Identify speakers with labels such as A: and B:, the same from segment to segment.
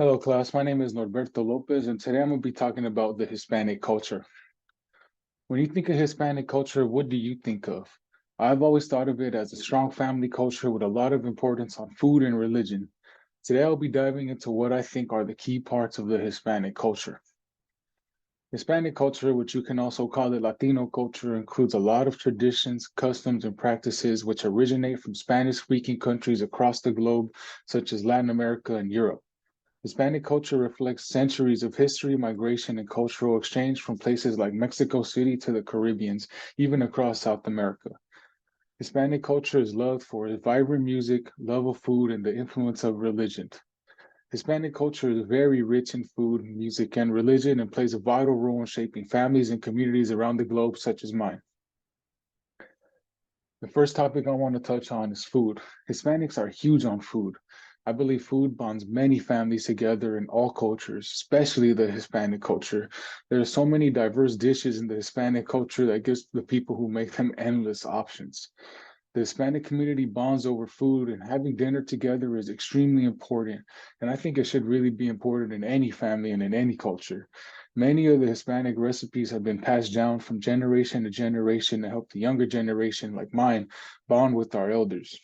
A: Hello, class. My name is Norberto Lopez, and today I'm going to be talking about the Hispanic culture. When you think of Hispanic culture, what do you think of? I've always thought of it as a strong family culture with a lot of importance on food and religion. Today, I'll be diving into what I think are the key parts of the Hispanic culture. Hispanic culture, which you can also call it Latino culture, includes a lot of traditions, customs, and practices which originate from Spanish speaking countries across the globe, such as Latin America and Europe. Hispanic culture reflects centuries of history, migration, and cultural exchange from places like Mexico City to the Caribbeans, even across South America. Hispanic culture is loved for its vibrant music, love of food, and the influence of religion. Hispanic culture is very rich in food, music, and religion and plays a vital role in shaping families and communities around the globe, such as mine. The first topic I want to touch on is food. Hispanics are huge on food. I believe food bonds many families together in all cultures, especially the Hispanic culture. There are so many diverse dishes in the Hispanic culture that gives the people who make them endless options. The Hispanic community bonds over food, and having dinner together is extremely important. And I think it should really be important in any family and in any culture. Many of the Hispanic recipes have been passed down from generation to generation to help the younger generation, like mine, bond with our elders.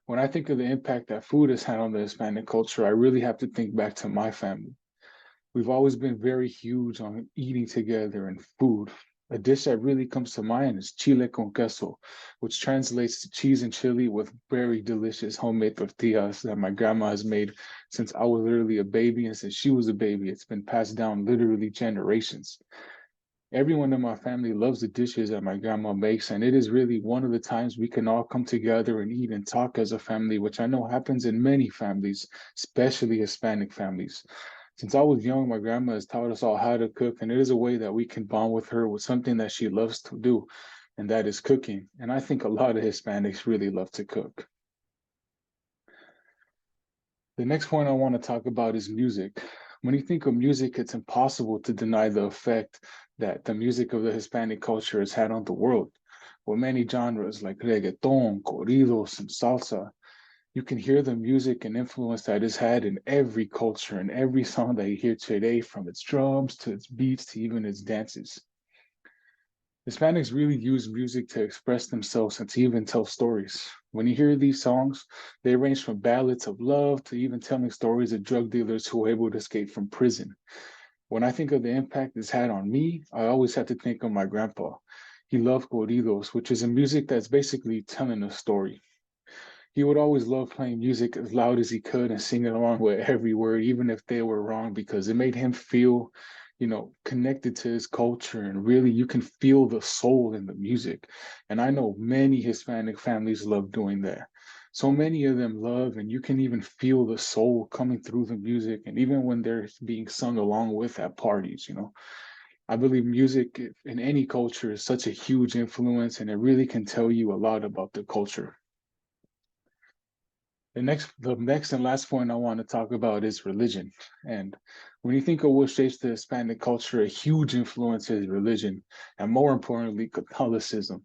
A: When I think of the impact that food has had on the Hispanic culture, I really have to think back to my family. We've always been very huge on eating together and food. A dish that really comes to mind is chile con queso, which translates to cheese and chili with very delicious homemade tortillas that my grandma has made since I was literally a baby. And since she was a baby, it's been passed down literally generations. Everyone in my family loves the dishes that my grandma makes, and it is really one of the times we can all come together and eat and talk as a family, which I know happens in many families, especially Hispanic families. Since I was young, my grandma has taught us all how to cook, and it is a way that we can bond with her with something that she loves to do, and that is cooking. And I think a lot of Hispanics really love to cook. The next point I want to talk about is music. When you think of music, it's impossible to deny the effect that the music of the Hispanic culture has had on the world. With many genres like reggaeton, corridos, and salsa, you can hear the music and influence that it's had in every culture and every song that you hear today, from its drums to its beats to even its dances. Hispanics really use music to express themselves and to even tell stories. When you hear these songs, they range from ballads of love to even telling stories of drug dealers who were able to escape from prison. When I think of the impact it's had on me, I always have to think of my grandpa. He loved corridos, which is a music that's basically telling a story. He would always love playing music as loud as he could and singing along with every word, even if they were wrong, because it made him feel, connected to his culture. And really, you can feel the soul in the music. And I know many Hispanic families love doing that. So many of them love, and you can even feel the soul coming through the music. And even when they're being sung along with at parties. I believe music in any culture is such a huge influence, and it really can tell you a lot about the culture. The next and last point I want to talk about is religion. And when you think of what shapes the Hispanic culture, a huge influence is religion, and more importantly, Catholicism.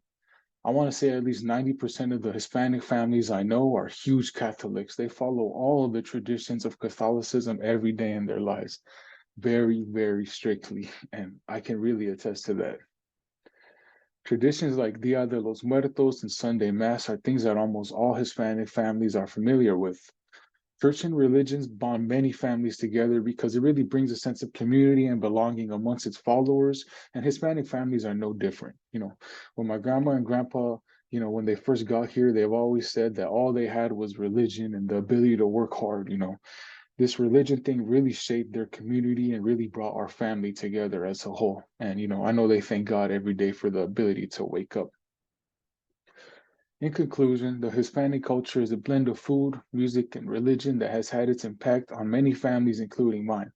A: I want to say at least 90% of the Hispanic families I know are huge Catholics. They follow all of the traditions of Catholicism every day in their lives, very, very strictly. And I can really attest to that. Traditions like Dia de los Muertos and Sunday Mass are things that almost all Hispanic families are familiar with. Church and religions bond many families together because it really brings a sense of community and belonging amongst its followers. And Hispanic families are no different. When my grandma and grandpa, when they first got here, they've always said that all they had was religion and the ability to work hard. This religion thing really shaped their community and really brought our family together as a whole. And, I know they thank God every day for the ability to wake up. In conclusion, the Hispanic culture is a blend of food, music, and religion that has had its impact on many families, including mine.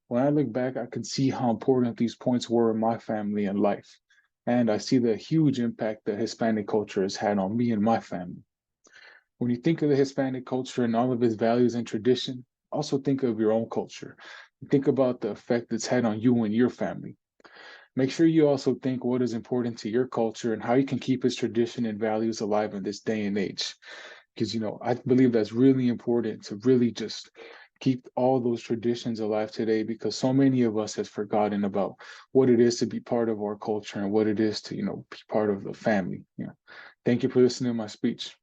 A: When I look back, I can see how important these points were in my family and life. And I see the huge impact that Hispanic culture has had on me and my family. When you think of the Hispanic culture and all of its values and tradition, also think of your own culture. Think about the effect it's had on you and your family. Make sure you also think what is important to your culture and how you can keep its tradition and values alive in this day and age. Because, I believe that's really important to really just keep all those traditions alive today, because so many of us has forgotten about what it is to be part of our culture and what it is to, be part of the family. Thank you for listening to my speech.